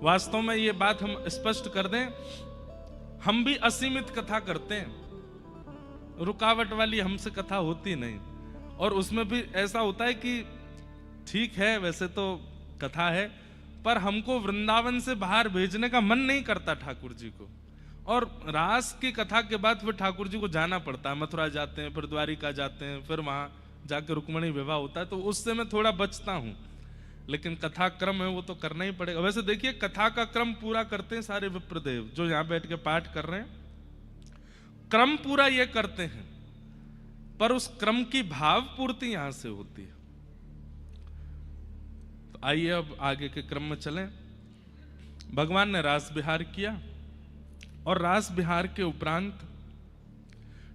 वास्तव में ये बात हम स्पष्ट कर दें, हम भी असीमित कथा करते हैं, रुकावट वाली हमसे कथा होती नहीं। और उसमें भी ऐसा होता है कि ठीक है वैसे तो कथा है, पर हमको वृंदावन से बाहर भेजने का मन नहीं करता ठाकुर जी को। और रास की कथा के बाद फिर ठाकुर जी को जाना पड़ता है, मथुरा जाते हैं, फिर द्वारिका जाते हैं, फिर वहां जाकर रुक्मणी विवाह होता है, तो उससे मैं थोड़ा बचता हूं। लेकिन कथा क्रम है वो तो करना ही पड़ेगा। वैसे देखिए, कथा का क्रम पूरा करते हैं सारे विप्रदेव जो यहां बैठ के पाठ कर रहे हैं, क्रम पूरा ये करते हैं, पर उस क्रम की भाव पूर्ति यहां से होती है। तो आइए अब आगे के क्रम में चलें। भगवान ने रास विहार किया और रास विहार के उपरांत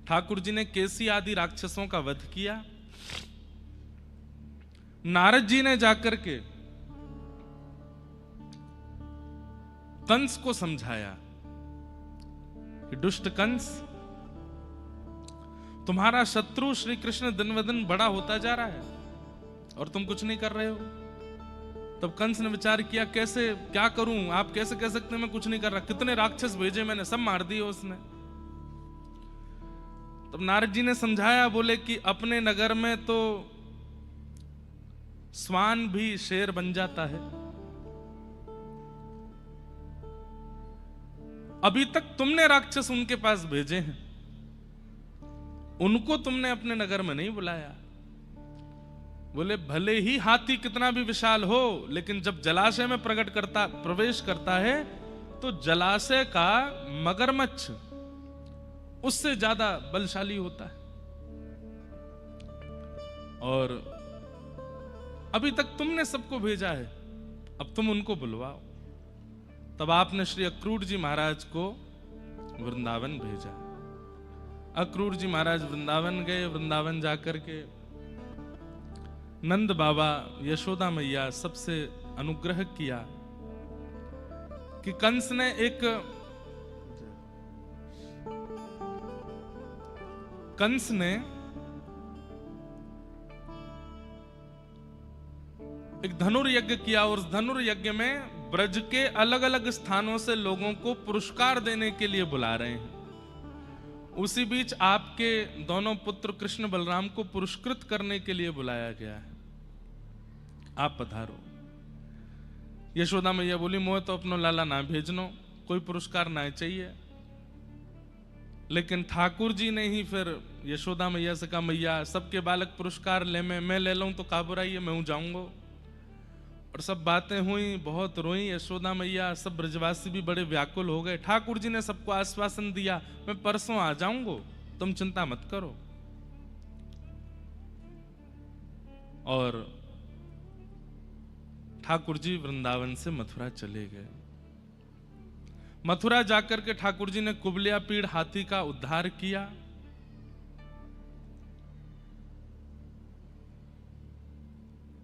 ठाकुर जी ने केसी आदि राक्षसों का वध किया। नारद जी ने जाकर के कंस को समझाया कि दुष्ट कंस, तुम्हारा शत्रु श्री कृष्ण दिन ब दिन बड़ा होता जा रहा है और तुम कुछ नहीं कर रहे हो। तब कंस ने विचार किया, कैसे क्या करूं, आप कैसे कह सकते हैं मैं कुछ नहीं कर रहा, कितने राक्षस भेजे मैंने, सब मार दिए उसने। तब नारद जी ने समझाया, बोले कि अपने नगर में तो स्वान भी शेर बन जाता है, अभी तक तुमने राक्षस उनके पास भेजे हैं, उनको तुमने अपने नगर में नहीं बुलाया। बोले भले ही हाथी कितना भी विशाल हो, लेकिन जब जलाशय में प्रवेश करता है तो जलाशय का मगरमच्छ उससे ज्यादा बलशाली होता है। और अभी तक तुमने सबको भेजा है, अब तुम उनको बुलवाओ। तब आपने श्री अक्रूर जी महाराज को वृंदावन भेजा। अक्रूर जी महाराज वृंदावन गए। वृंदावन जाकर के नंद बाबा, यशोदा मैया सबसे अनुग्रह किया कि कंस ने एक धनुर्यज्ञ किया और उस धनुर्यज्ञ में ब्रज के अलग अलग स्थानों से लोगों को पुरस्कार देने के लिए बुला रहे हैं। उसी बीच आपके दोनों पुत्र कृष्ण बलराम को पुरस्कृत करने के लिए बुलाया गया है, आप पधारो। यशोदा मैया बोली, मोह तो अपनो लाला ना भेजनो, कोई पुरस्कार ना चाहिए। लेकिन ठाकुर जी ने ही फिर यशोदा मैया से कहा, मैया सबके बालक पुरस्कार ले, मैं ले लूं तो का बुराई है, मैं हूं जाऊंगा। और सब बातें हुई, बहुत रोई यशोदा मैया, सब ब्रजवासी भी बड़े व्याकुल हो गए। ठाकुर जी ने सबको आश्वासन दिया, मैं परसों आ जाऊंगा, तुम चिंता मत करो। और ठाकुर जी वृंदावन से मथुरा चले गए। मथुरा जाकर के ठाकुर जी ने कुबलिया पीड़ हाथी का उद्धार किया।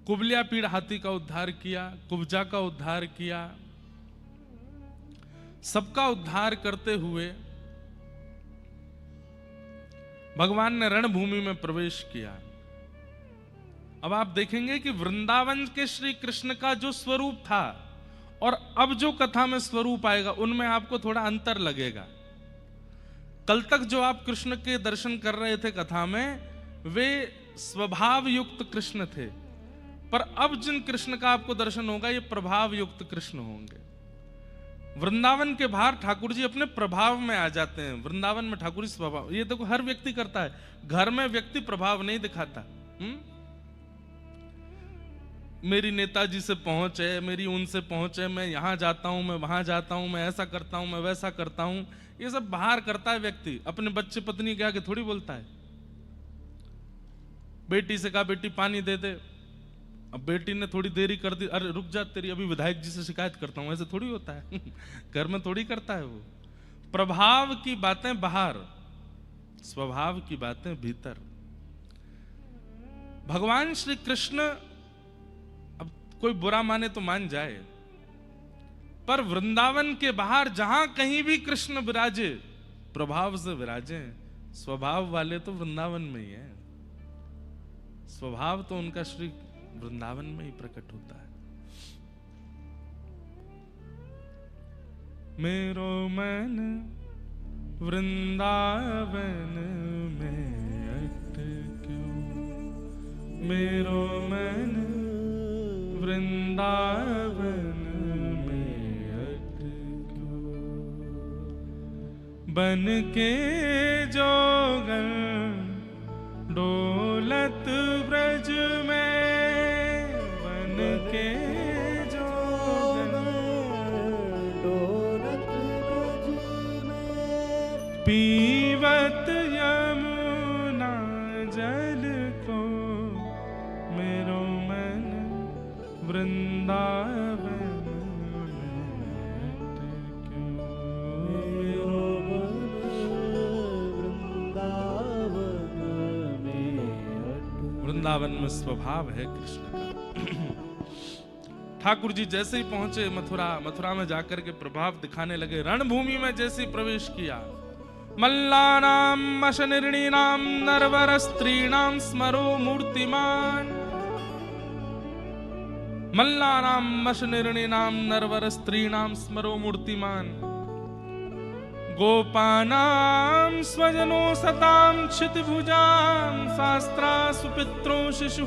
कुबलिया पीड़ हाथी का उद्धार किया, कुब्जा का उद्धार किया। सबका उद्धार करते हुए भगवान ने रणभूमि में प्रवेश किया। अब आप देखेंगे कि वृंदावन के श्री कृष्ण का जो स्वरूप था और अब जो कथा में स्वरूप आएगा, उनमें आपको थोड़ा अंतर लगेगा। कल तक जो आप कृष्ण के दर्शन कर रहे थे कथा में, वे स्वभाव युक्त कृष्ण थे, पर अब जिन कृष्ण का आपको दर्शन होगा, ये प्रभाव युक्त कृष्ण होंगे। वृंदावन के बाहर ठाकुर जी अपने प्रभाव में आ जाते हैं, वृंदावन में ठाकुर जी स्वभाव। ये देखो हर व्यक्ति करता है, घर में व्यक्ति प्रभाव नहीं दिखाता। मेरी नेताजी से पहुंच है, मेरी उनसे पहुंच है, मैं यहां जाता हूं, मैं वहां जाता हूं, मैं ऐसा करता हूं, मैं वैसा करता हूं, ये सब बाहर करता है व्यक्ति। अपने बच्चे पत्नी के आगे थोड़ी बोलता है। बेटी से कहा, बेटी पानी दे दे, अब बेटी ने थोड़ी देरी कर दी, अरे रुक जा, तेरी अभी विधायक जी से शिकायत करता हूं, ऐसे थोड़ी होता है। घर में थोड़ी करता है वो। प्रभाव की बातें बाहर, स्वभाव की बातें भीतर। भगवान श्री कृष्ण, अब कोई बुरा माने तो मान जाए, पर वृंदावन के बाहर जहां कहीं भी कृष्ण विराजे, प्रभाव से विराजे। स्वभाव वाले तो वृंदावन में ही है, स्वभाव तो उनका श्री वृंदावन में ही प्रकट होता है। मेरो मन वृंदावन में अटक्यो, मेरो मन वृंदावन में अटक्यो। बन के जोगन डोलत ब्रज में, बन के जोगन डोलत ब्रज में, पीवत यमुना जल को, मेरो मन वृंदावन में अटक्यो, मेरो मन वृंदावन में अटक्यो। वृंदावन में स्वभाव है कृष्ण का। ठाकुर जी जैसे ही पहुंचे मथुरा में जाकर के प्रभाव दिखाने लगे। रणभूमि में जैसे ही प्रवेश किया, मल्लानाम मशनिर्णीनाम नरवर स्त्रीणाम स्मरो मूर्तिमान, मल्लानाम मशनिर्णीनाम नरवर स्त्रीणाम स्मरो मूर्तिमान, गोपानां स्वजनो सतां क्षितिभुजां शास्त्रा सुपित्रो शिशु,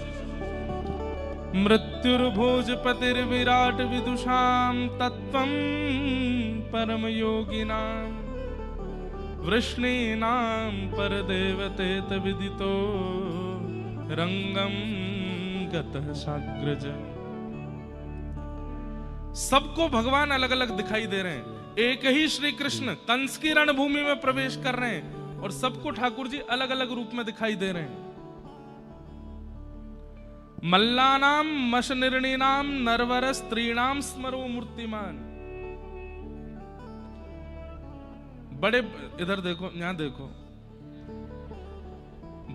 मृत्युर्भोजपतिर्विराट विदुषां तत्त्वं परमयोगिनां, वृष्णीनां परदेवतेत विदितो रंगम गतः साग्रज। सबको भगवान अलग अलग दिखाई दे रहे हैं। एक ही श्री कृष्ण कंस की रणभूमि में प्रवेश कर रहे हैं और सबको ठाकुर जी अलग अलग रूप में दिखाई दे रहे हैं। मल्लानाम मशनिर्णीनाम नरवर स्त्रीणाम स्मरो मूर्तिमान। बड़े, इधर देखो, यहां देखो,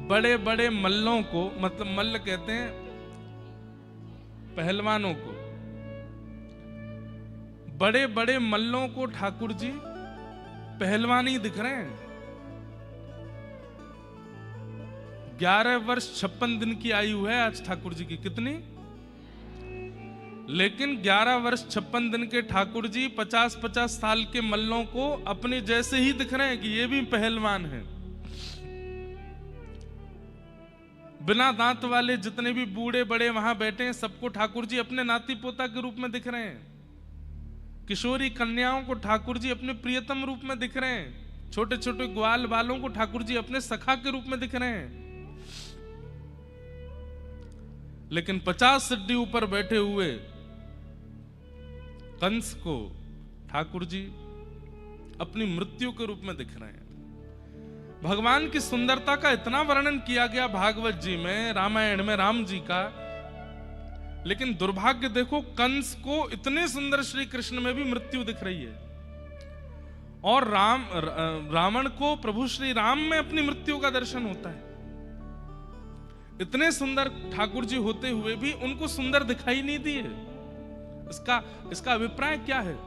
बड़े बड़े मल्लों को, मतलब मल्ल कहते हैं पहलवानों को, बड़े बड़े मल्लों को ठाकुर जी पहलवानी दिख रहे हैं। 11 वर्ष 56 दिन की आयु है आज ठाकुर जी की। कितनी? लेकिन 11 वर्ष 56 दिन के ठाकुर जी 50-50 साल के मल्लों को अपने जैसे ही दिख रहे हैं कि ये भी पहलवान हैं। बिना दांत वाले जितने भी बूढ़े बड़े वहां बैठे हैं, सबको ठाकुर जी अपने नाती पोता के रूप में दिख रहे हैं। किशोरी कन्याओं को ठाकुर जी अपने प्रियतम रूप में दिख रहे हैं। छोटे छोटे ग्वाल बालों को ठाकुर जी अपने सखा के रूप में दिख रहे हैं। लेकिन 50 सिद्धि ऊपर बैठे हुए कंस को ठाकुर जी अपनी मृत्यु के रूप में दिख रहे हैं। भगवान की सुंदरता का इतना वर्णन किया गया भागवत जी में, रामायण में राम जी का, लेकिन दुर्भाग्य देखो कंस को इतने सुंदर श्री कृष्ण में भी मृत्यु दिख रही है, और रावण को प्रभु श्री राम में अपनी मृत्यु का दर्शन होता है। इतने सुंदर ठाकुर जी होते हुए भी उनको सुंदर दिखाई नहीं दिए। इसका अभिप्राय क्या है?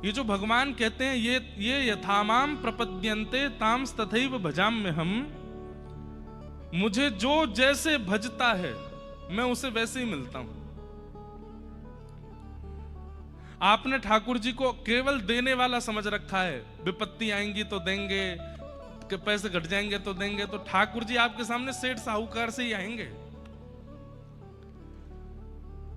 ये जो भगवान कहते हैं, ये यथामाम प्रपद्यन्ते तांस तथैव भजाम्यहम्, मुझे जो जैसे भजता है मैं उसे वैसे ही मिलता हूं। आपने ठाकुर जी को केवल देने वाला समझ रखा है। विपत्ति आएंगी तो देंगे, पैसे घट जाएंगे तो देंगे। तो ठाकुर जी आपके सामने सेठ साहूकार से ही आएंगे।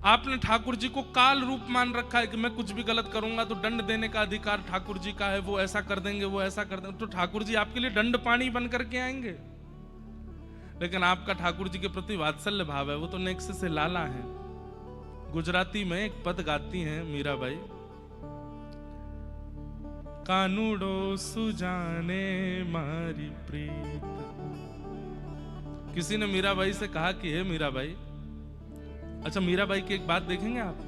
आपने ठाकुर जी को काल रूप मान रखा है कि मैं कुछ भी गलत करूंगा तो दंड देने का अधिकार ठाकुर जी का है, वो ऐसा कर देंगे, वो ऐसा कर देंगे। तो ठाकुर जी आपके लिए दंड पानी बन करके आएंगे। लेकिन आपका ठाकुर जी के प्रति वात्सल्य भाव है, वो तो नेक्स्ट से लाला है। गुजराती में एक पद गाती हैं मीराबाई, कानूडो सुजाने मारी प्रीत। किसी ने मीराबाई से कहा कि हे मीराबाई, अच्छा मीराबाई की एक बात देखेंगे आप,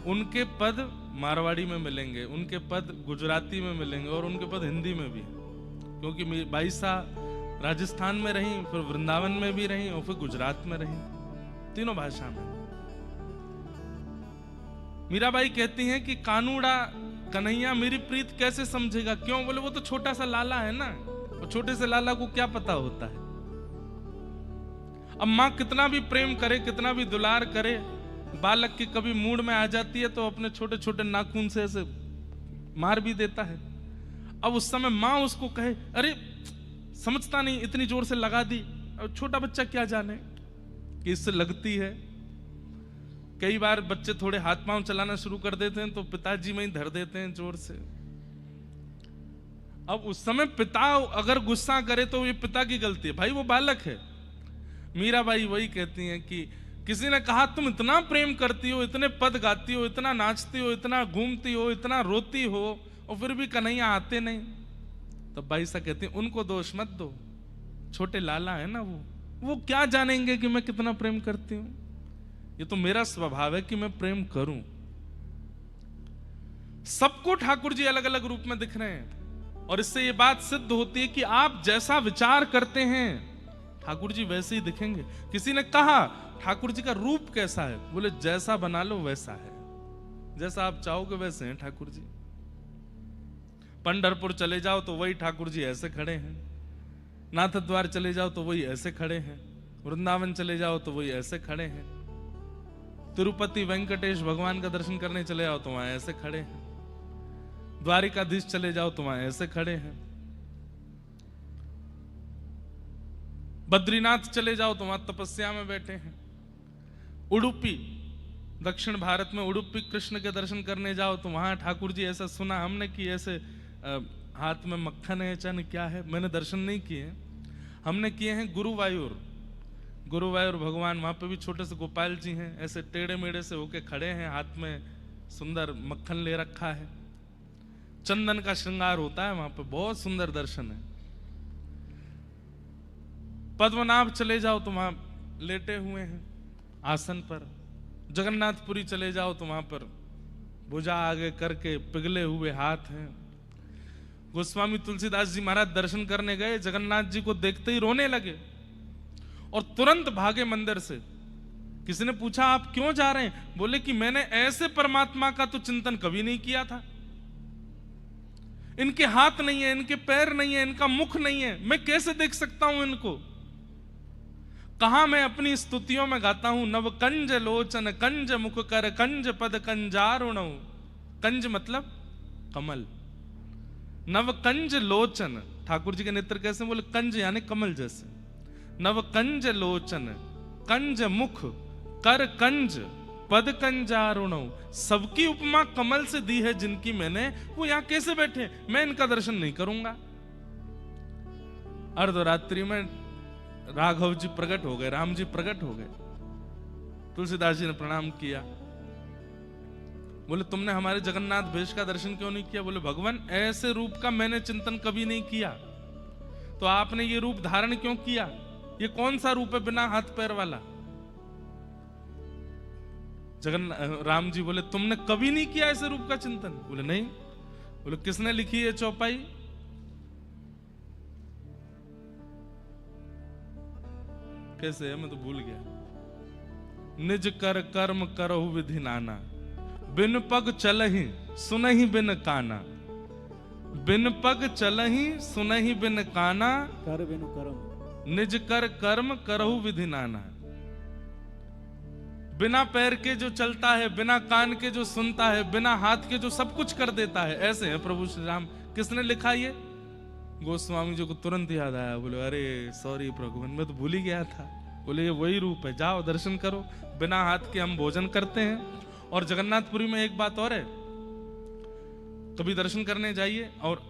उनके पद मारवाड़ी में मिलेंगे, उनके पद गुजराती में मिलेंगे और उनके पद हिंदी में भी, क्योंकि बाईसा राजस्थान में रही, फिर वृंदावन में भी रही और फिर गुजरात में रही, तीनों भाषा में। मीराबाई कहती हैं कि कानूड़ा कन्हैया मेरी प्रीत कैसे समझेगा? क्यों? बोले वो तो छोटा सा लाला है ना, और छोटे से लाला को क्या पता होता है। अब माँ कितना भी प्रेम करे, कितना भी दुलार करे, बालक की कभी मूड में आ जाती है तो अपने छोटे छोटे नाखून से ऐसे मार भी देता है। अब उस समय माँ उसको कहे, अरे समझता नहीं, इतनी जोर से लगा दी। अब छोटा बच्चा क्या जाने कि इससे लगती है। कई बार बच्चे थोड़े हाथ पांव चलाना शुरू कर देते हैं तो पिताजी में ही धर देते हैं जोर से। अब उस समय पिता अगर गुस्सा करे तो ये पिता की गलती है, भाई वो बालक है। मीराबाई वही कहती हैं कि किसी ने कहा तुम इतना प्रेम करती हो, इतने पद गाती हो, इतना नाचती हो, इतना घूमती हो, इतना रोती हो, और फिर भी कन्हैया आते नहीं। तो बाई सा कहती है उनको दोष मत दो, छोटे लाला है ना, वो क्या जानेंगे कि मैं कितना प्रेम करती हूं। ये तो मेरा स्वभाव है कि मैं प्रेम करूं। सबको ठाकुर जी अलग अलग रूप में दिख रहे हैं, और इससे ये बात सिद्ध होती है कि आप जैसा विचार करते हैं ठाकुर जी वैसे ही दिखेंगे। किसी ने कहा ठाकुर जी का रूप कैसा है, बोले जैसा बना लो वैसा है, जैसा आप चाहोगे वैसे हैं ठाकुर जी। पंढरपुर चले जाओ तो वही ठाकुर जी ऐसे खड़े हैं, नाथ द्वार चले जाओ तो वही ऐसे खड़े हैं, वृंदावन चले जाओ तो वही ऐसे खड़े हैं, तिरुपति वेंकटेश भगवान का दर्शन करने चले जाओ तो वहां ऐसे खड़े हैं, द्वारिकाधीश चले जाओ तो वहां ऐसे खड़े हैं, बद्रीनाथ चले जाओ तो वहां तपस्या में बैठे हैं, उडुपी दक्षिण भारत में उडुपी कृष्ण के दर्शन करने जाओ तो वहां ठाकुर जी ऐसा सुना हमने कि ऐसे हाथ में मक्खन है चन क्या है, मैंने दर्शन नहीं किए, हमने किए हैं गुरुवायूर भगवान, वहां पे भी छोटे से गोपाल जी हैं, ऐसे टेढ़े मेढ़े से होके खड़े हैं, हाथ में सुंदर मक्खन ले रखा है, चंदन का श्रृंगार होता है वहां पे, बहुत सुंदर दर्शन है। पद्मनाभ चले जाओ तो वहां लेटे हुए हैं आसन पर, जगन्नाथपुरी चले जाओ तो वहां पर भुजा आगे करके पिघले हुए हाथ हैं। गोस्वामी तुलसीदास जी महाराज दर्शन करने गए, जगन्नाथ जी को देखते ही रोने लगे और तुरंत भागे मंदिर से। किसी ने पूछा आप क्यों जा रहे हैं, बोले कि मैंने ऐसे परमात्मा का तो चिंतन कभी नहीं किया था, इनके हाथ नहीं है, इनके पैर नहीं है, इनका मुख नहीं है, मैं कैसे देख सकता हूं इनको। कहा मैं अपनी स्तुतियों में गाता हूं, नव कंज लोचन कंज मुख कर कंज पद कंजारुण, कंज मतलब कमल, नव कंज लोचन, ठाकुर जी के नेत्र कैसे, बोले कंज यानी कमल जैसे, नव कंज लोचन कंज मुख कर कंज पद कंजारुण, सबकी उपमा कमल से दी है जिनकी मैंने, वो यहां कैसे बैठे, मैं इनका दर्शन नहीं करूंगा। अर्धरात्रि में राघव जी प्रकट हो गए, राम जी प्रकट हो गए, तुलसीदास जी ने प्रणाम किया, बोले तुमने हमारे जगन्नाथ भेष का दर्शन क्यों नहीं किया, बोले भगवान ऐसे रूप का मैंने चिंतन कभी नहीं किया, तो आपने ये रूप धारण क्यों किया, ये कौन सा रूप है बिना हाथ पैर वाला। राम जी बोले तुमने कभी नहीं किया ऐसे रूप का चिंतन, बोले नहीं, बोले किसने लिखी है चौपाई, कैसे है मैं तो भूल गया, निज कर कर्म करहु विधि नाना, बिन पग चलहि सुनहि बिन काना, बिन पग चलहि सुनहि बिन काना, कर बिनु कर्म निज कर कर्म करहु विधि नाना। बिना पैर के जो चलता है, बिना कान के जो सुनता है, बिना हाथ के जो सब कुछ कर देता है, ऐसे है प्रभु श्री राम। किसने लिखा ये, गोस्वामी जी को तुरंत याद आया, बोले अरे सॉरी प्रभु मैं तो भूल ही गया था, बोले ये वही रूप है, जाओ दर्शन करो, बिना हाथ के हम भोजन करते हैं। और जगन्नाथपुरी में एक बात और है, कभी दर्शन करने जाइए, और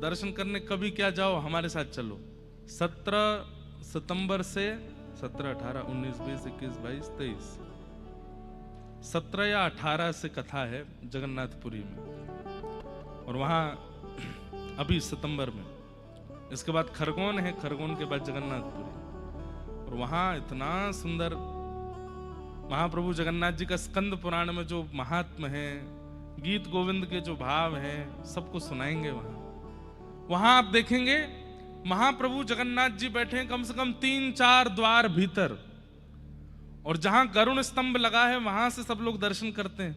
दर्शन करने कभी क्या जाओ, हमारे साथ चलो, 17 सितंबर से 17, 18, 19, 20, 21, 22, 23, 17 या 18 से कथा है जगन्नाथपुरी में, और वहां अभी सितंबर में, इसके बाद खरगोन है, खरगोन के बाद जगन्नाथपुरी, और वहां इतना सुंदर महाप्रभु जगन्नाथ जी का स्कंद पुराण में जो महात्म है, गीत गोविंद के जो भाव हैं, सबको सुनाएंगे वहां आप देखेंगे महाप्रभु जगन्नाथ जी बैठे हैं कम से कम 3-4 द्वार भीतर, और जहां गरुण स्तंभ लगा है वहां से सब लोग दर्शन करते हैं।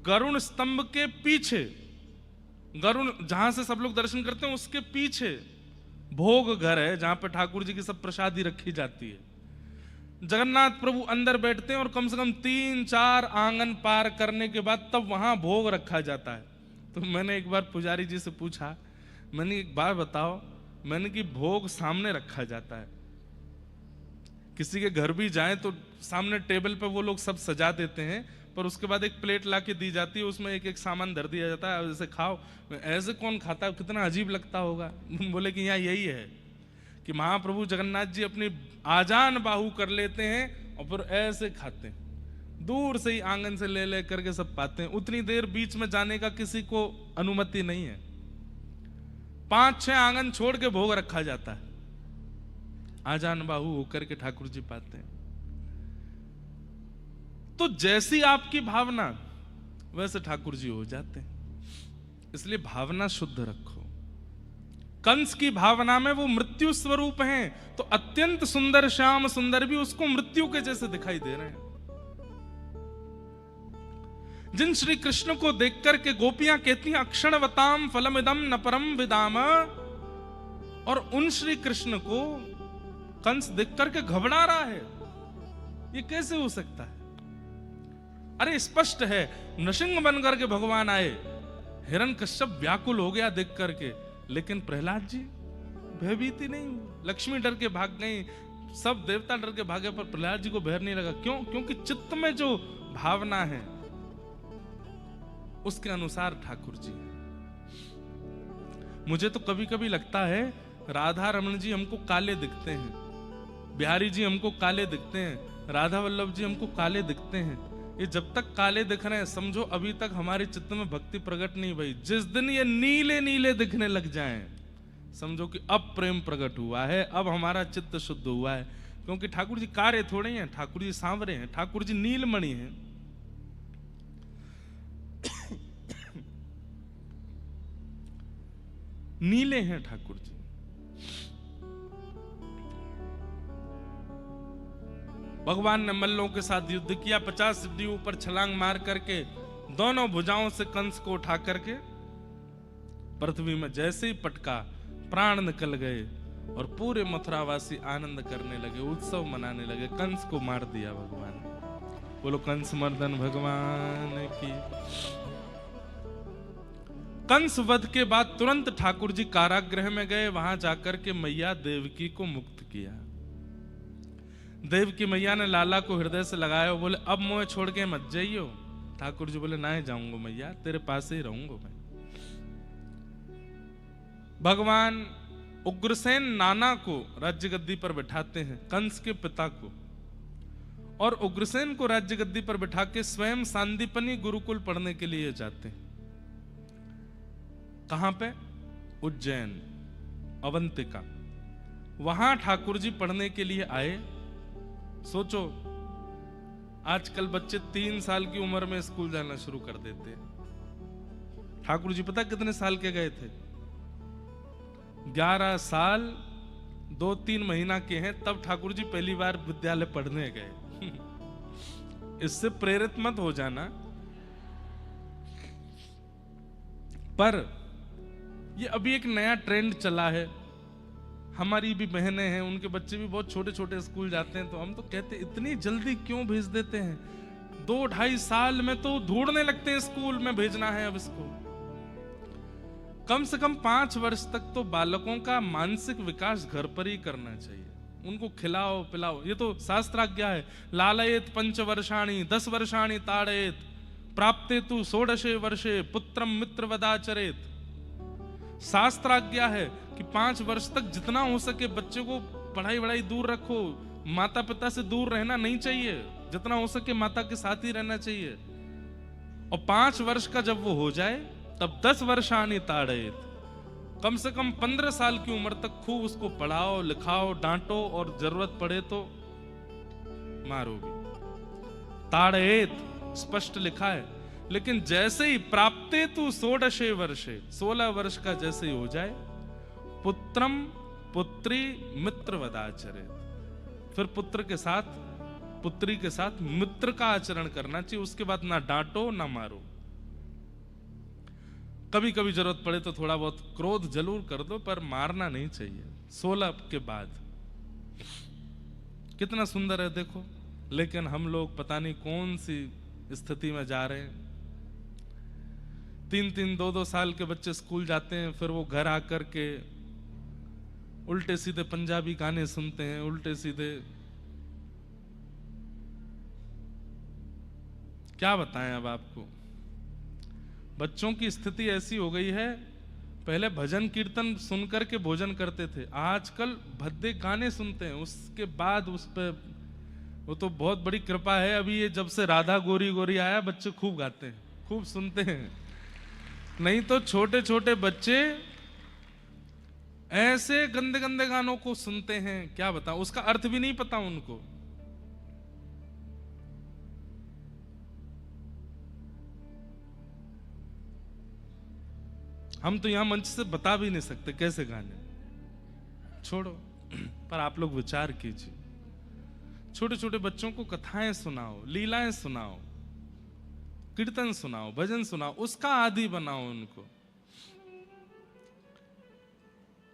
गरुण स्तंभ के पीछे, गरुण जहां से सब लोग दर्शन करते हैं उसके पीछे भोग घर है, जहां पे ठाकुर जी की सब प्रसादी रखी जाती है। जगन्नाथ प्रभु अंदर बैठते हैं और कम से कम 3-4 आंगन पार करने के बाद तब वहां भोग रखा जाता है, तो मैंने एक बार पुजारी जी से पूछा, मैंने एक बार बताओ, मैंने कि भोग सामने रखा जाता है, किसी के घर भी जाए तो सामने टेबल पे वो लोग सब सजा देते हैं, पर उसके बाद एक प्लेट ला के दी जाती है, उसमें एक एक सामान धर दिया जाता है, जैसे खाओ। ऐसे कौन खाता है, कितना अजीब लगता होगा। बोले कि यहाँ यही है कि महाप्रभु जगन्नाथ जी अपनी आजान बाहु कर लेते हैं और फिर ऐसे खाते हैं, दूर से ही आंगन से ले ले करके सब पाते हैं। उतनी देर बीच में जाने का किसी को अनुमति नहीं है। 5-6 आंगन छोड़ के भोग रखा जाता है, आजान बाहु होकर के ठाकुर जी पाते हैं। तो जैसी आपकी भावना वैसे ठाकुर जी हो जाते हैं। इसलिए भावना शुद्ध रखो। कंस की भावना में वो मृत्यु स्वरूप हैं, तो अत्यंत सुंदर श्याम सुंदर भी उसको मृत्यु के जैसे दिखाई दे रहे हैं। जिन श्री कृष्ण को देख करके गोपियां कहती हैं अक्षणवताम फलमिदम न परम विदाम, और उन श्री कृष्ण को कंस देख करके घबरा रहा है, ये कैसे हो सकता है? अरे स्पष्ट है, नृसिंह बन करके भगवान आए, हिरण्यकश्यप व्याकुल हो गया देख करके, लेकिन प्रहलाद जी भयभीत ही नहीं हुए। लक्ष्मी डर के भाग गई, सब देवता डर के भागे, पर प्रहलाद जी को भय नहीं लगा। क्यों? क्योंकि चित्त में जो भावना है उसके अनुसार ठाकुर जी। मुझे तो कभी कभी लगता है राधा रमन जी हमको काले दिखते हैं, बिहारी जी हमको काले दिखते हैं, राधा वल्लभ जी हमको काले दिखते हैं। ये जब तक काले दिख रहे हैं समझो अभी तक हमारे चित्त में भक्ति प्रकट नहीं हुई। जिस दिन ये नीले नीले दिखने लग जाएं समझो कि अब प्रेम प्रकट हुआ है, अब हमारा चित्त शुद्ध हुआ है। क्योंकि ठाकुर जी कारे थोड़े हैं, ठाकुर जी सांवरे हैं, ठाकुर जी नीलमणि हैं। नीले हैं ठाकुर जी। भगवान ने मल्लों के साथ युद्ध किया, 50 सीढ़ियों पर छलांग मार करके दोनों भुजाओं से कंस को उठा करके पृथ्वी में जैसे ही पटका, प्राण निकल गए और पूरे मथुरावासी आनंद करने लगे, उत्सव मनाने लगे। कंस को मार दिया भगवान ने। बोलो कंस मर्दन भगवान की। कंस वध के बाद तुरंत ठाकुर जी कारागृह में गए, वहां जाकर के मैया देवकी को मुक्त किया। देवकी मैया ने लाला को हृदय से लगाया, बोले अब मुझे छोड़ के मत जाइयो। ठाकुर जी बोले ना जाऊंगा मैया, तेरे पास ही रहूंगा मैं। भगवान उग्रसेन नाना को राज्य गद्दी पर बिठाते हैं, कंस के पिता को, और उग्रसेन को राज्य गद्दी पर बिठा के स्वयं सांदीपनी गुरुकुल पढ़ने के लिए जाते हैं। कहां पे? उज्जैन, अवंतिका। वहां ठाकुर जी पढ़ने के लिए आए। सोचो आजकल बच्चे 3 साल की उम्र में स्कूल जाना शुरू कर देते हैं। ठाकुर जी पता कितने साल के गए थे? 11 साल 2-3 महीना के हैं, तब ठाकुर जी पहली बार विद्यालय पढ़ने गए। इससे प्रेरित मत हो जाना, पर ये अभी एक नया ट्रेंड चला है। हमारी भी बहनें हैं, उनके बच्चे भी बहुत छोटे छोटे स्कूल जाते हैं, तो हम तो कहते हैं इतनी जल्दी क्यों भेज देते हैं? 2-2.5 साल में तो ढूंढने लगते हैं स्कूल में भेजना है अब इसको। कम से कम 5 वर्ष तक तो बालकों का मानसिक विकास घर पर ही करना चाहिए। उनको खिलाओ पिलाओ, ये तो शास्त्राज्ञा है। लालयेत 5 वर्षाणि 10 वर्षाणि ताड़येत प्राप्ते तु 16 वर्षे पुत्रम मित्रवदाचरेत। शास्त्राज्ञा है कि 5 वर्ष तक जितना हो सके बच्चे को पढ़ाई वढ़ाई दूर रखो, माता पिता से दूर रहना नहीं चाहिए, जितना हो सके माता के साथ ही रहना चाहिए। और 5 वर्ष का जब वो हो जाए तब 10 वर्षाणि ताड़येत, कम से कम 15 साल की उम्र तक खूब उसको पढ़ाओ लिखाओ, डांटो, और जरूरत पड़े तो मारो भी। ताड़येत स्पष्ट लिखा है। लेकिन जैसे ही प्राप्ते तु 16 वर्षे, 16 वर्ष का जैसे ही हो जाए, पुत्रम पुत्री मित्रवदाचरेत, फिर पुत्र के साथ पुत्री के साथ मित्र का आचरण करना चाहिए। उसके बाद ना डांटो ना मारो। कभी कभी जरूरत पड़े तो थोड़ा बहुत क्रोध जरूर कर दो, पर मारना नहीं चाहिए 16 के बाद। कितना सुंदर है देखो। लेकिन हम लोग पता नहीं कौन सी स्थिति में जा रहे हैं। 3-3, 2-2 साल के बच्चे स्कूल जाते हैं, फिर वो घर आकर के उल्टे सीधे पंजाबी गाने सुनते हैं, उल्टे सीधे क्या बताएं अब आपको। बच्चों की स्थिति ऐसी हो गई है, पहले भजन कीर्तन सुनकर के भोजन करते थे, आजकल भद्दे गाने सुनते हैं। उसके बाद उस पे वो तो बहुत बड़ी कृपा है, अभी ये जब से राधा गोरी गोरी आया बच्चे खूब गाते हैं, खूब सुनते हैं। नहीं तो छोटे छोटे बच्चे ऐसे गंदे गंदे गानों को सुनते हैं, क्या बताऊं, उसका अर्थ भी नहीं पता उनको। हम तो यहां मंच से बता भी नहीं सकते कैसे गाने, छोड़ो। पर आप लोग विचार कीजिए, छोटे छोटे बच्चों को कथाएं सुनाओ, लीलाएं सुनाओ, कीर्तन सुनाओ, भजन सुनाओ, उसका आदि बनाओ उनको।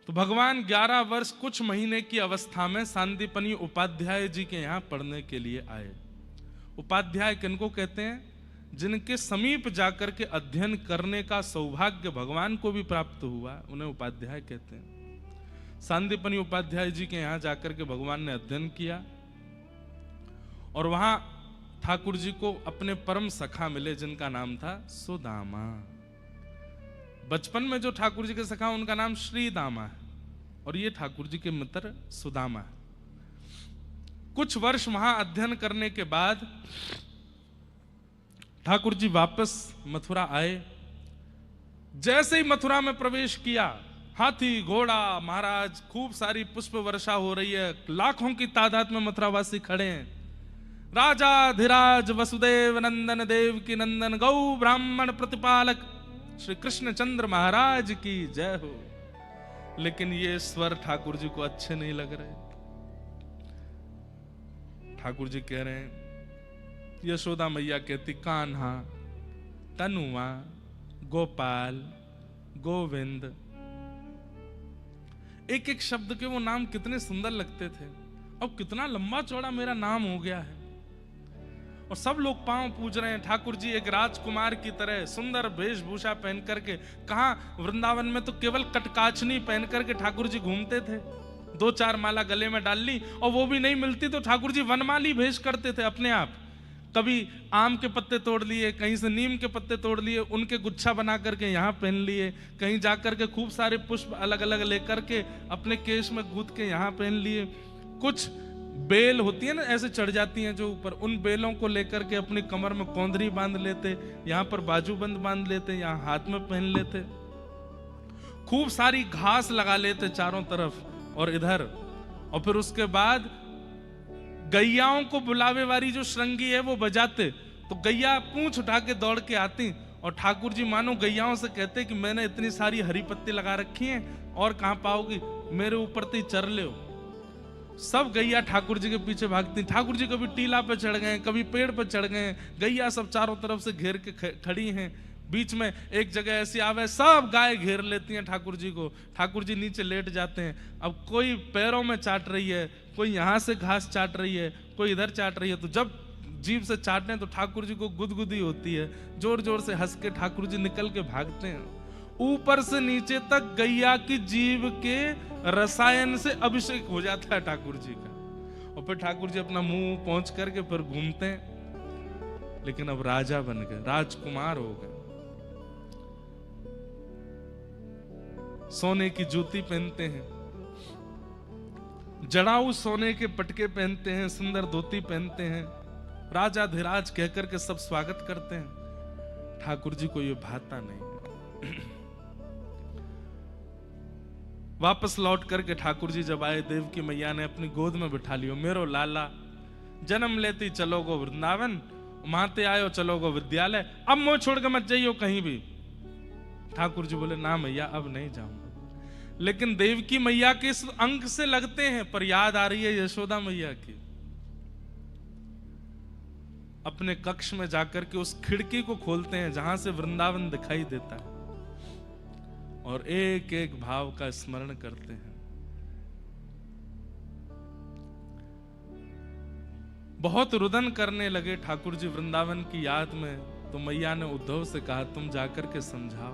तो भगवान 11 वर्ष कुछ महीने की अवस्था में सांदीपनी उपाध्याय जी के यहां पढ़ने के लिए आए। उपाध्याय किनको कहते हैं? जिनके समीप जाकर के अध्ययन करने का सौभाग्य भगवान को भी प्राप्त हुआ, उन्हें उपाध्याय कहते हैं। सांदीपनी उपाध्याय जी के यहां जाकर के भगवान ने अध्ययन किया और वहां ठाकुर जी को अपने परम सखा मिले, जिनका नाम था सुदामा। बचपन में जो ठाकुर जी के सखा उनका नाम श्री दामा है, और ये ठाकुर जी के मित्र सुदामा है। कुछ वर्ष वहां अध्ययन करने के बाद ठाकुर जी वापस मथुरा आए। जैसे ही मथुरा में प्रवेश किया, हाथी घोड़ा महाराज, खूब सारी पुष्प वर्षा हो रही है, लाखों की तादाद में मथुरावासी खड़े हैं। राजा धीराज वसुदेव नंदन देव की नंदन गौ ब्राह्मण प्रतिपालक श्री कृष्ण चंद्र महाराज की जय हो। लेकिन ये स्वर ठाकुर जी को अच्छे नहीं लग रहे। ठाकुर जी कह रहे हैं, यशोदा मैया कहती कान्हा, तनुआ, गोपाल, गोविंद, एक एक शब्द के वो नाम कितने सुंदर लगते थे। अब कितना लंबा चौड़ा मेरा नाम हो गया है, और सब लोग पांव पूज रहे हैं। ठाकुर जी एक राजकुमार की तरह सुंदर वेशभूषा पहन करके, कहां वृंदावन में तो केवल कटकाचनी पहन करके ठाकुर जी घूमते थे। 2-4 माला गले में डाल ली, और वो भी नहीं मिलती तो ठाकुर जी वनमाली भेष करते थे अपने आप। कभी आम के पत्ते तोड़ लिए, कहीं से नीम के पत्ते तोड़ लिए, उनके गुच्छा बना करके यहाँ पहन लिए, कहीं जाकर के खूब सारे पुष्प अलग अलग लेकर के अपने केश में गूंथ के यहाँ पहन लिए। कुछ बेल होती है ना, ऐसे चढ़ जाती हैं जो ऊपर, उन बेलों को लेकर के अपनी कमर में कौंधरी बांध लेते, यहाँ पर बाजूबंद बांध लेते, यहाँ हाथ में पहन लेते। खूब सारी घास लगा लेते चारों तरफ और इधर, और फिर उसके बाद गैयाओं को बुलावे वाली जो श्रृंगी है वो बजाते, तो गैया पूंछ उठा के दौड़ के आती, और ठाकुर जी मानो गैयाओं से कहते कि मैंने इतनी सारी हरी पत्ती लगा रखी हैं, और कहां पाओगी, मेरे ऊपर तो चर ले। सब गैया ठाकुर जी के पीछे भागती। ठाकुर जी कभी टीला पे चढ़ गए, कभी पेड़ पे चढ़ गए, गैया सब चारों तरफ से घेर के खड़ी हैं। बीच में एक जगह ऐसी आवे, सब गाय घेर लेती हैं ठाकुर जी को। ठाकुर जी नीचे लेट जाते हैं। अब कोई पैरों में चाट रही है, कोई यहाँ से घास चाट रही है, कोई इधर चाट रही है। तो जब जीभ से चाटने तो ठाकुर जी को गुदगुदी होती है, जोर जोर से हंस के ठाकुर जी निकल के भागते हैं। ऊपर से नीचे तक गैया की जीभ के रसायन से अभिषेक हो जाता है ठाकुर जी का, और फिर ठाकुर जी अपना मुंह पहुंच करके फिर घूमते हैं। लेकिन अब राजा बन गए, राजकुमार हो गए। सोने की जूती पहनते हैं, जड़ाऊ सोने के पटके पहनते हैं, सुंदर धोती पहनते हैं, राजा धीराज कहकर के सब स्वागत करते हैं। ठाकुर जी को ये भाता नहीं। वापस लौट करके ठाकुर जी जब आए, देवकी मैया ने अपनी गोद में बिठा लियो, मेरो लाला जन्म लेती चलो गो वृंदावन, माते आयो चलो गो विद्यालय, अब मोह छोड़ के मत जाइयो कहीं भी। ठाकुर जी बोले ना मैया अब नहीं जाऊंगा। लेकिन देवकी मैया के इस अंक से लगते हैं, पर याद आ रही है यशोदा मैया की। अपने कक्ष में जाकर के उस खिड़की को खोलते हैं जहां से वृंदावन दिखाई देता है, और एक एक भाव का स्मरण करते हैं। बहुत रुदन करने लगे ठाकुर जी वृंदावन की याद में। तो मैया ने उद्धव से कहा तुम जाकर के समझाओ।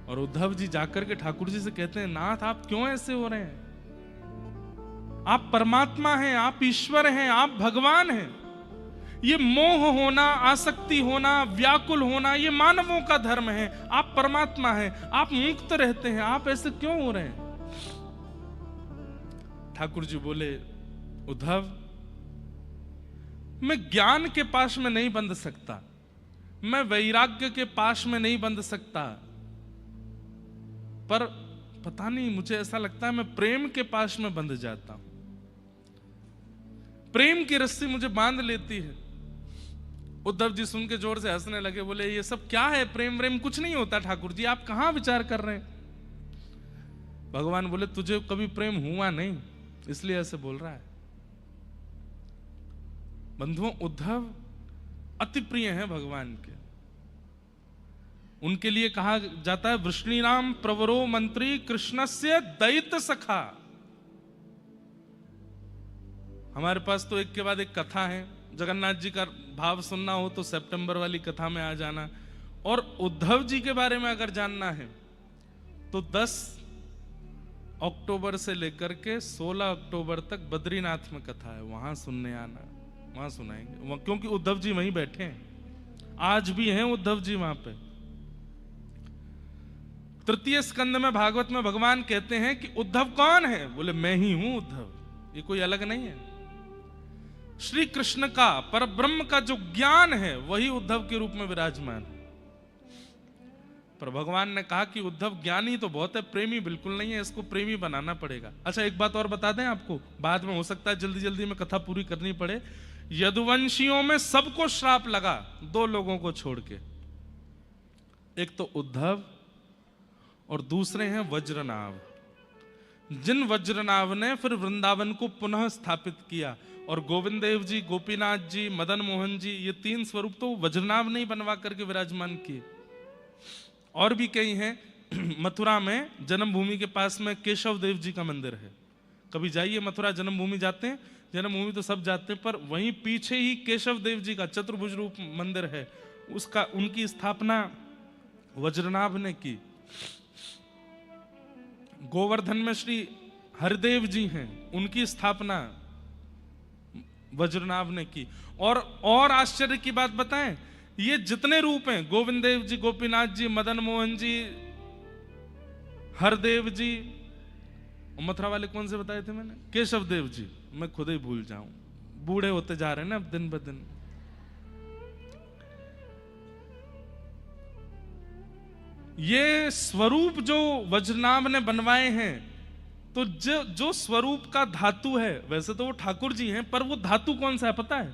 और उद्धव जी जाकर के ठाकुर जी से कहते हैं नाथ आप क्यों ऐसे हो रहे हैं? आप परमात्मा हैं, आप ईश्वर हैं, आप भगवान हैं। ये मोह होना, आसक्ति होना, व्याकुल होना, ये मानवों का धर्म है। आप परमात्मा हैं, आप मुक्त रहते हैं, आप ऐसे क्यों हो रहे हैं? ठाकुर जी बोले उद्धव, मैं ज्ञान के पाश में नहीं बंध सकता, मैं वैराग्य के पाश में नहीं बंध सकता, पर पता नहीं मुझे ऐसा लगता है मैं प्रेम के पाश में बंध जाता हूं। प्रेम की रस्सी मुझे बांध लेती है। उद्धव जी सुन के जोर से हंसने लगे, बोले ये सब क्या है? प्रेम प्रेम कुछ नहीं होता ठाकुर जी, आप कहां विचार कर रहे हैं? भगवान बोले तुझे कभी प्रेम हुआ नहीं, इसलिए ऐसे बोल रहा है। बंधुओं, उद्धव अति प्रिय हैं भगवान के। उनके लिए कहा जाता है वृष्णीनाम प्रवरो मंत्री कृष्णस्य दैत सखा। हमारे पास तो एक के बाद एक कथा है। जगन्नाथ जी का भाव सुनना हो तो सितंबर वाली कथा में आ जाना। और उद्धव जी के बारे में अगर जानना है तो 10 अक्टूबर से लेकर के 16 अक्टूबर तक बद्रीनाथ में कथा है, वहां सुनने आना, वहां सुनाएंगे, क्योंकि उद्धव जी वहीं बैठे हैं, आज भी हैं उद्धव जी वहां पे। तृतीय स्कंद में भागवत में भगवान कहते हैं कि उद्धव कौन है? बोले मैं ही हूं उद्धव, ये कोई अलग नहीं है। श्री कृष्ण का, पर ब्रह्म का जो ज्ञान है वही उद्धव के रूप में विराजमान है। पर भगवान ने कहा कि उद्धव ज्ञानी तो बहुत है, प्रेमी बिल्कुल नहीं है, इसको प्रेमी बनाना पड़ेगा। अच्छा एक बात और बता दें आपको, बाद में हो सकता है जल्दी जल्दी में कथा पूरी करनी पड़े। यदुवंशियों में सबको श्राप लगा, 2 लोगों को छोड़ के। एक तो उद्धव और दूसरे हैं वज्रनाभ। जिन वज्रनाभ ने फिर वृंदावन को पुनः स्थापित किया, और गोविंद देव जी, गोपीनाथ जी, मदन मोहन जी, ये 3 स्वरूप तो वज्रनाभ नहीं बनवा करके विराजमान किए। और भी कई हैं। मथुरा में जन्मभूमि के पास में केशव देव जी का मंदिर है। कभी जाइए मथुरा, जन्मभूमि जाते हैं, जन्मभूमि तो सब जाते हैं, पर वहीं पीछे ही केशव देव जी का चतुर्भुज रूप मंदिर है, उसका उनकी स्थापना वज्रनाभ ने की। गोवर्धन में श्री हरिदेव जी हैं, उनकी स्थापना वज्रनाभ ने की। और आश्चर्य की बात बताएं, ये जितने रूप हैं, गोविंद देव जी, गोपीनाथ जी, मदन मोहन जी, हरदेव जी, मथुरा वाले कौन से बताए थे मैंने? केशव देव जी, मैं खुद ही भूल जाऊं, बूढ़े होते जा रहे हैं ना अब दिन ब दिन। ये स्वरूप जो वज्रनाभ ने बनवाए हैं, तो जो स्वरूप का धातु है, वैसे तो वो ठाकुर जी हैं, पर वो धातु कौन सा है पता है?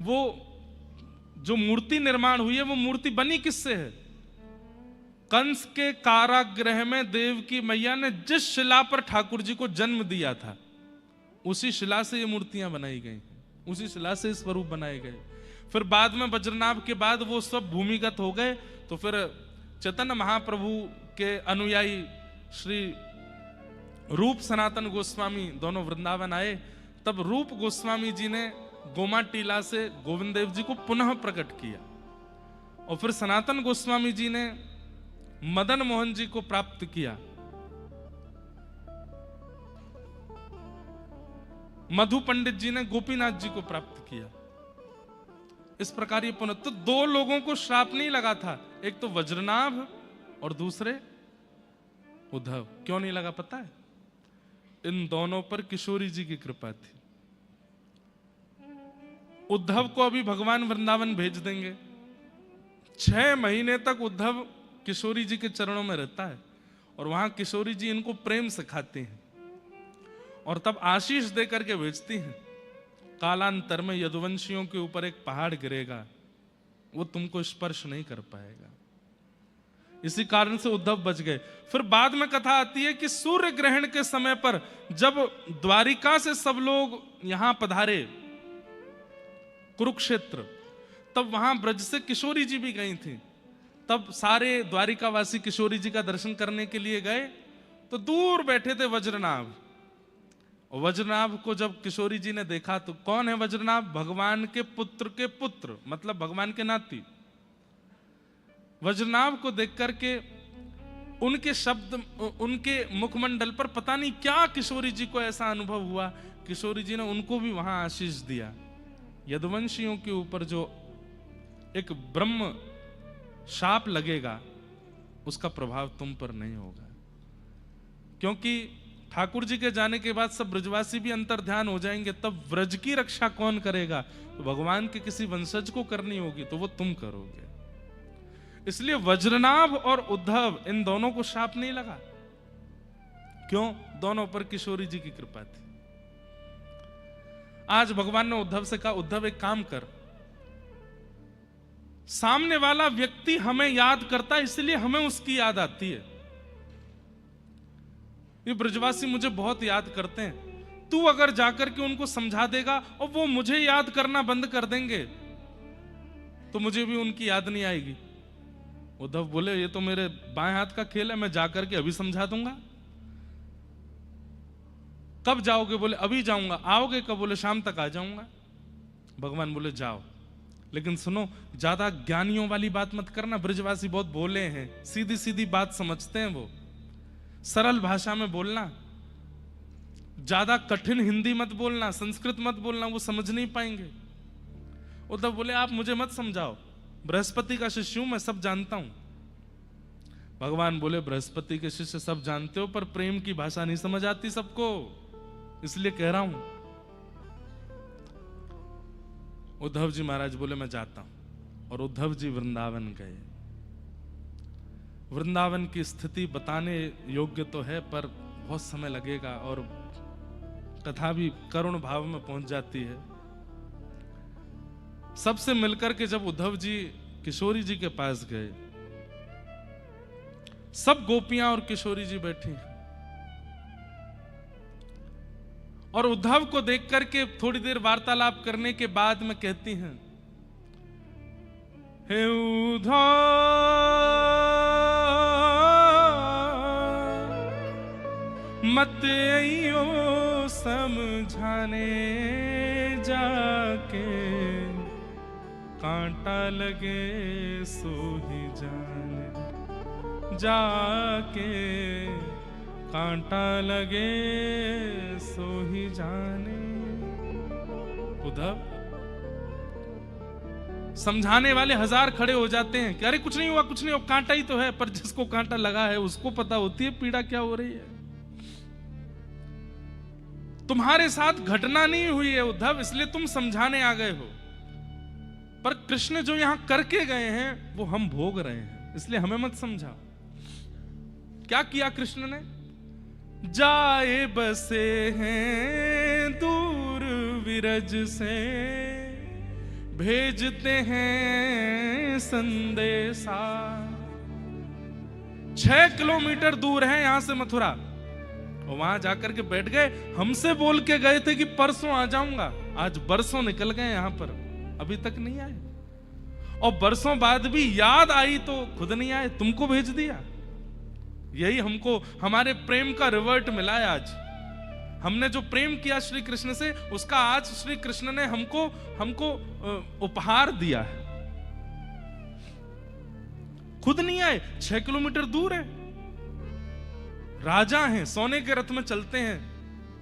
वो जो मूर्ति निर्माण हुई है, वो मूर्ति बनी किससे है? कंस के कारागृह में देव की मैया ने जिस शिला पर ठाकुर जी को जन्म दिया था, उसी शिला से ये मूर्तियां बनाई गई, उसी शिला से स्वरूप बनाए गए। फिर बाद में वज्रनाभ के बाद वो सब भूमिगत हो गए, तो फिर चैतन्य महाप्रभु के अनुयायी श्री रूप सनातन गोस्वामी दोनों वृंदावन आए। तब रूप गोस्वामी जी ने गोमा टीला से गोविंद देव जी को पुनः प्रकट किया, और फिर सनातन गोस्वामी जी ने मदन मोहन जी को प्राप्त किया, मधु पंडित जी ने गोपीनाथ जी को प्राप्त किया। इस प्रकार ये पुनः, तो 2 लोगों को श्राप नहीं लगा था, एक तो वज्रनाभ और दूसरे उद्धव। क्यों नहीं लगा पता है? इन दोनों पर किशोरी जी की कृपा थी। उद्धव को अभी भगवान वृंदावन भेज देंगे, 6 महीने तक उद्धव किशोरी जी के चरणों में रहता है, और वहां किशोरी जी इनको प्रेम सिखाती हैं, और तब आशीष दे करके भेजती हैं, कालांतर में यदुवंशियों के ऊपर एक पहाड़ गिरेगा, वो तुमको स्पर्श नहीं कर पाएगा। इसी कारण से उद्धव बच गए। फिर बाद में कथा आती है कि सूर्य ग्रहण के समय पर जब द्वारिका से सब लोग यहां पधारे कुरुक्षेत्र, तब वहां ब्रज से किशोरी जी भी गई थी। तब सारे द्वारिकावासी किशोरी जी का दर्शन करने के लिए गए, तो दूर बैठे थे वज्रनाभ, और वज्रनाभ को जब किशोरी जी ने देखा तो कौन है वज्रनाभ? भगवान के पुत्र, मतलब भगवान के नाती। वज्रनाभ को देख करके उनके शब्द, उनके मुखमंडल पर पता नहीं क्या किशोरी जी को ऐसा अनुभव हुआ, किशोरी जी ने उनको भी वहां आशीष दिया। यदुवंशियों के ऊपर जो एक ब्रह्म शाप लगेगा उसका प्रभाव तुम पर नहीं होगा, क्योंकि ठाकुर जी के जाने के बाद सब ब्रजवासी भी अंतर ध्यान हो जाएंगे। तब व्रज की रक्षा कौन करेगा? तो भगवान के किसी वंशज को करनी होगी, तो वो तुम करोगे। इसलिए वज्रनाभ और उद्धव इन दोनों को शाप नहीं लगा। क्यों? दोनों पर किशोरी जी की कृपा थी। आज भगवान ने उद्धव से कहा, उद्धव एक काम कर, सामने वाला व्यक्ति हमें याद करता है इसलिए हमें उसकी याद आती है। ये ब्रजवासी मुझे बहुत याद करते हैं, तू अगर जाकर के उनको समझा देगा और वो मुझे याद करना बंद कर देंगे तो मुझे भी उनकी याद नहीं आएगी। उद्धव बोले, ये तो मेरे बाएं हाथ का खेल है, मैं जाकर के अभी समझा दूंगा। कब जाओगे? बोले अभी जाऊंगा। आओगे कब? बोले शाम तक आ जाऊंगा। भगवान बोले जाओ, लेकिन सुनो, ज्यादा ज्ञानियों वाली बात मत करना। ब्रजवासी बहुत बोले हैं, सीधी सीधी बात समझते हैं, वो सरल भाषा में बोलना, ज्यादा कठिन हिंदी मत बोलना, संस्कृत मत बोलना, वो समझ नहीं पाएंगे। उद्धव बोले आप मुझे मत समझाओ, बृहस्पति का शिष्य हूं, मैं सब जानता हूं। भगवान बोले बृहस्पति के शिष्य सब जानते हो, पर प्रेम की भाषा नहीं समझ आती सबको, इसलिए कह रहा हूं। उद्धव जी महाराज बोले मैं जाता हूं, और उद्धव जी वृंदावन गए। वृंदावन की स्थिति बताने योग्य तो है, पर बहुत समय लगेगा और कथा भी करुण भाव में पहुंच जाती है। सबसे मिलकर के जब उद्धव जी किशोरी जी के पास गए, सब गोपियां और किशोरी जी बैठी, और उद्धव को देख करके थोड़ी देर वार्तालाप करने के बाद में कहती हैं, हे उद्धव मत आइयो समझाने, जाके कांटा लगे सो ही जाने, जाके कांटा लगे सो ही जाने। उद्धव, समझाने वाले हजार खड़े हो जाते हैं कि अरे कुछ नहीं हुआ, कुछ नहीं हुआ, कांटा ही तो है। पर जिसको कांटा लगा है उसको पता होती है पीड़ा क्या हो रही है। तुम्हारे साथ घटना नहीं हुई है उद्धव, इसलिए तुम समझाने आ गए हो, पर कृष्ण जो यहां करके गए हैं वो हम भोग रहे हैं, इसलिए हमें मत समझाओ। क्या किया कृष्ण ने? जाए बसे हैं दूर विरज से, भेजते हैं संदेशा। 6 किलोमीटर दूर है यहां से मथुरा, और वहां जाकर के बैठ गए। हमसे बोल के गए थे कि परसों आ जाऊंगा, आज बरसों निकल गए यहां पर, अभी तक नहीं आए। और बरसों बाद भी याद आई तो खुद नहीं आए, तुमको भेज दिया। यही हमको हमारे प्रेम का रिवर्ट मिला है। आज हमने जो प्रेम किया श्री कृष्ण से, उसका आज श्री कृष्ण ने हमको उपहार दिया है। खुद नहीं आए, 6 किलोमीटर दूर है, राजा हैं, सोने के रथ में चलते हैं,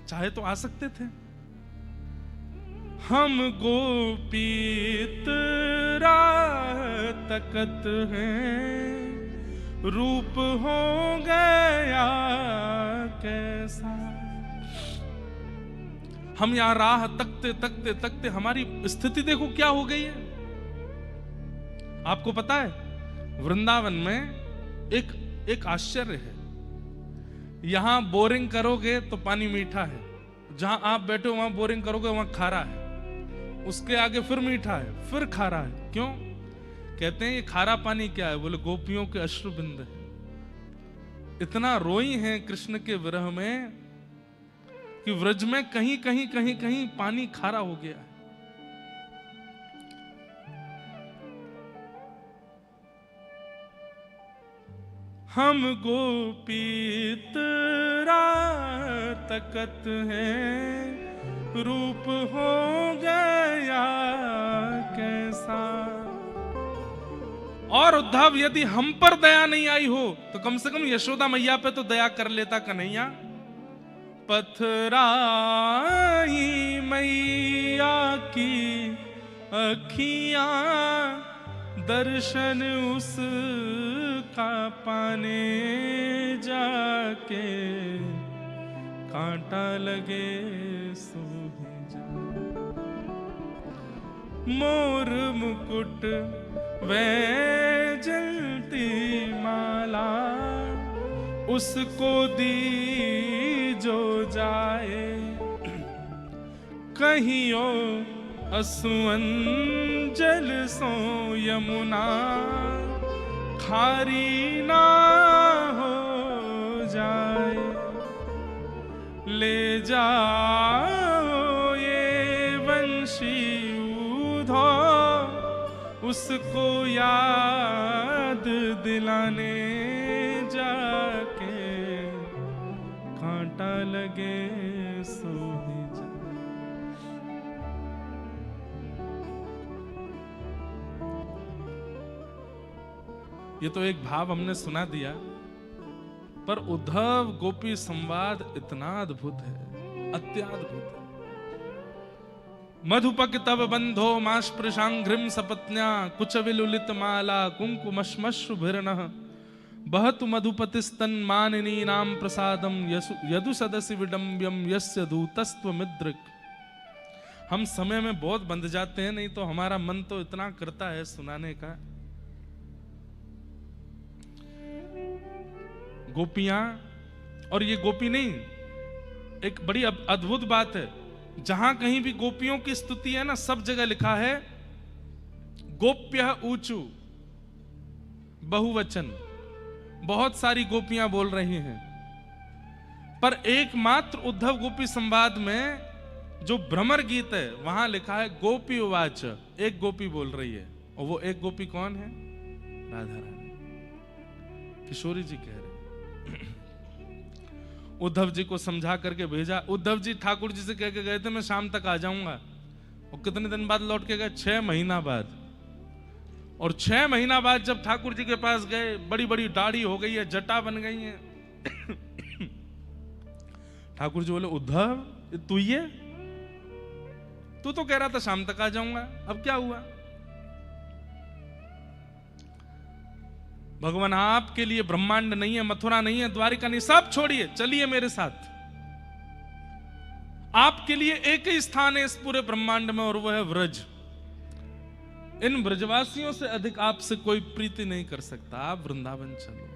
चाहे तो आ सकते थे। हम गोपीत राह तकत हैं, रूप हो गया कैसा। हम यहां राह तकते तकते तकते हमारी स्थिति देखो क्या हो गई है। आपको पता है वृंदावन में एक आश्चर्य है, यहां बोरिंग करोगे तो पानी मीठा है, जहां आप बैठे हो वहां बोरिंग करोगे वहां खारा है, उसके आगे फिर मीठा है, फिर खारा है। क्यों? कहते हैं ये खारा पानी क्या है? बोले गोपियों के अश्रुबिंद है। इतना रोई हैं कृष्ण के विरह में कि व्रज में कहीं कहीं कहीं कहीं पानी खारा हो गया है। हम गोपीत राह तकत है, रूप हो गया कैसा। और उद्धव यदि हम पर दया नहीं आई हो तो कम से कम यशोदा मैया पे तो दया कर लेता कन्हैया। पथराई मैया की अखियां, दर्शन उसका पाने जाके, कांटा लगे सूही जा। मोर मुकुट वैजयंती माला, उसको दी जो जाए। कहियो असुअन जल सो यमुना, खारी ना हो जाए। ले जाओ ये वंशी ऊधो, उसको याद दिलाने जाके, कांटा लगे सो ही जा। ये तो एक भाव हमने सुना दिया, पर उद्धव गोपी संवाद इतना अद्भुत है, अत्याद्भुत है। मधुपक तब बंधो मास्पृशांघ्रिम सपत्न्या, कुचविलुलित माला कुंकुमश्मश्रुभिर्नः, बहतु मधुपतिस्तन मानिनी नाम प्रसादम, यदु सदसि विडम्ब्यम यस्य दूतस्त्वमिद्रिक। हम समय में बहुत बंध जाते हैं, नहीं तो हमारा मन तो इतना करता है सुनाने का। गोपियां, और ये गोपी नहीं, एक बड़ी अद्भुत बात है, जहां कहीं भी गोपियों की स्तुति है ना, सब जगह लिखा है गोप्य ऊंचू, बहुवचन, बहुत सारी गोपियां बोल रही हैं। पर एकमात्र उद्धव गोपी संवाद में जो भ्रमर गीत है वहां लिखा है गोपी उवाच, एक गोपी बोल रही है। और वो एक गोपी कौन है? राधा रानी, किशोरी जी कह रहे। उद्धव जी को समझा करके भेजा। उद्धव जी ठाकुर जी से कह के गए थे मैं शाम तक आ जाऊंगा, और कितने दिन बाद लौट के गए? 6 महीना बाद। और 6 महीना बाद जब ठाकुर जी के पास गए, बड़ी बड़ी दाढ़ी हो गई है, जटा बन गई है। ठाकुर जी बोले उद्धव तू ये, तू तो कह रहा था शाम तक आ जाऊंगा, अब क्या हुआ? भगवान आपके लिए ब्रह्मांड नहीं है, मथुरा नहीं है, द्वारिका नहीं, सब छोड़िए, चलिए मेरे साथ। आपके लिए एक ही स्थान है इस पूरे ब्रह्मांड में, और वो है व्रज। इन ब्रजवासियों से अधिक आपसे कोई प्रीति नहीं कर सकता, आप वृंदावन चलो।